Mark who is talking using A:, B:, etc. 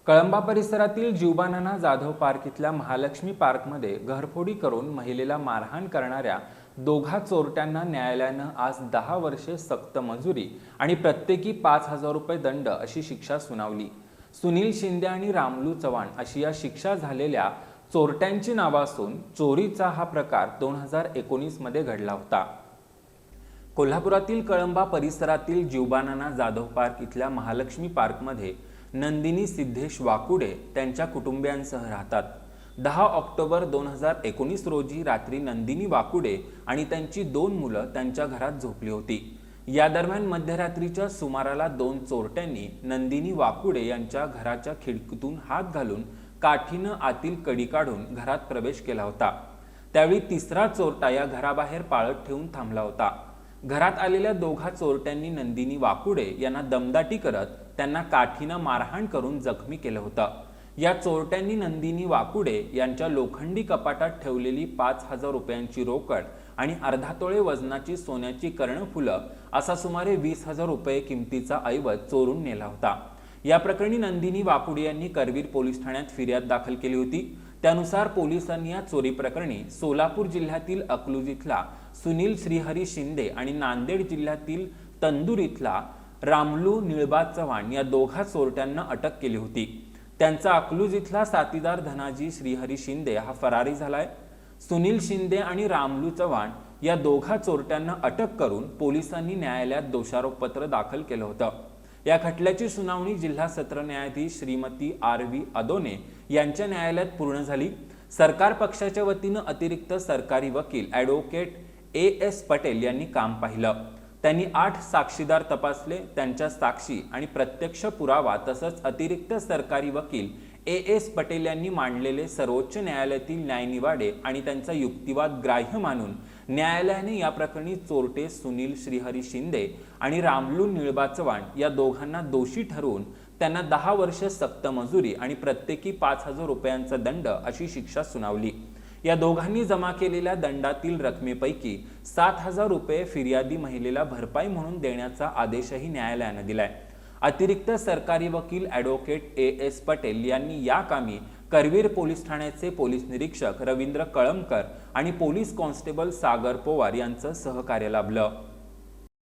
A: कळंबा परिसरातील जीवबानाना जाधव पार्क इथल्या महालक्ष्मी पार्कमध्ये घरफोडी करून महिलेला मारहाण करणाऱ्या दोघा चोरट्यांना न्यायालयानं आज 10 वर्षे सक्त मजुरी आणि प्रत्येकी 5,000 रुपये दंड अशी शिक्षा सुनावली। सुनील शिंदे आणि रामलू चव्हाण अशी या शिक्षा झालेल्या चोरट्यांची नावे असून चोरीचा हा प्रकार 2019 मध्ये घडला होता। कोल्हापुरातील कळंबा परिसरातील जीवबानाना जाधव पार्क इथल्या महालक्ष्मी पार्कमध्ये नंदिनी सिद्धेश वाकुडे त्यांच्या कुटुंबियांसह राहतात। 10 ऑक्टोबर 2019 रोजी रात्री नंदिनी वाकुडे आणि त्यांची 2 मुलं त्यांच्या घरात झोपली होती। या दरम्यान मध्यरात्रीच्या सुमाराला 2 चोरट्यांनी नंदिनी वाकुडे यांच्या घराच्या खिडकीतून हात घालून काठीनं आतील कडी काढून घरात प्रवेश केला होता। त्यावेळी तिसरा चोरटा या घराबाहेर पाळत ठेवून थांबला होता। घरात आलेल्या दोघा चोरट्यांनी नंदिनी वाकुडे यांना दमदाटी करत त्यांना काठीनं मारहाण करून जखमी केलं होतं। या चोरट्यांनी नंदिनी वाकुडे यांच्या लोखंडी कपाटात ठेवलेली 5,000 रुपयांची रोकड आणि अर्धा तोळे वजनाची सोन्याची कर्णफुलं असा सुमारे 20,000 रुपये किमतीचा ऐवज चोरून नेला होता। या प्रकरणी नंदिनी वाकुडे यांनी करवीर पोलीस ठाण्यात फिर्याद दाखल केली होती। त्यानुसार पोलिसांनी या चोरी प्रकरणी सोलापूर जिल्ह्यातील अकलूज इथला सुनील श्रीहरी शिंदे आणि नांदेड जिल्ह्यातील तंदूर इथला रामलू निळबा चव्हाण या दोघा चोरट्यांना अटक केली होती। त्यांचा अकलूज इथला साथीदार धनाजी श्रीहरी शिंदे हा फरारी झालाय। सुनील शिंदे आणि रामलू चव्हाण या दोघा चोरट्यांना अटक करून पोलिसांनी न्यायालयात दोषारोपपत्र दाखल केलं होतं। या खटल्याची सुनावणी जिल्हा सत्र न्यायाधीश श्रीमती आर.व्ही. अदोने यांच्या न्यायालयात पूर्ण झाली। सरकार पक्षाच्या वतीनं अतिरिक्त सरकारी वकील ॲडव्होकेट ए.एस. पटेल यांनी काम पाहिलं। त्यांनी 8 साक्षीदार तपासले। त्यांच्या साक्षी आणि प्रत्यक्ष पुरावा तसंच अतिरिक्त सरकारी वकील ए.एस. पटेल यांनी मांडलेले सर्वोच्च न्यायालयातील न्यायनिवाडे आणि त्यांचा युक्तिवाद ग्राह्य मानून न्यायालयाने या प्रकरणी चोरटे सुनील श्रीहरी शिंदे आणि रामलू निळबा चव्हाण या दोघांना दोषी ठरवून त्यांना 10 वर्ष सक्त मजुरी आणि प्रत्येकी 5,000 रुपयांचा दंड अशी शिक्षा सुनावली। या दोघांनी जमा केलेल्या दंडातील रकमेपैकी 7,000 रुपये फिर्यादी महिलेला भरपाई म्हणून देण्याचा आदेशही न्यायालयाने दिलाय। अतिरिक्त सरकारी वकील ॲडव्होकेट ए.एस. पटेल यांनी या कामी करवीर पोलीस ठाण्याचे पोलीस निरीक्षक रवींद्र कळमकर आणि पोलीस कॉन्स्टेबल सागर पवार यांचं सहकार्य लाभलं।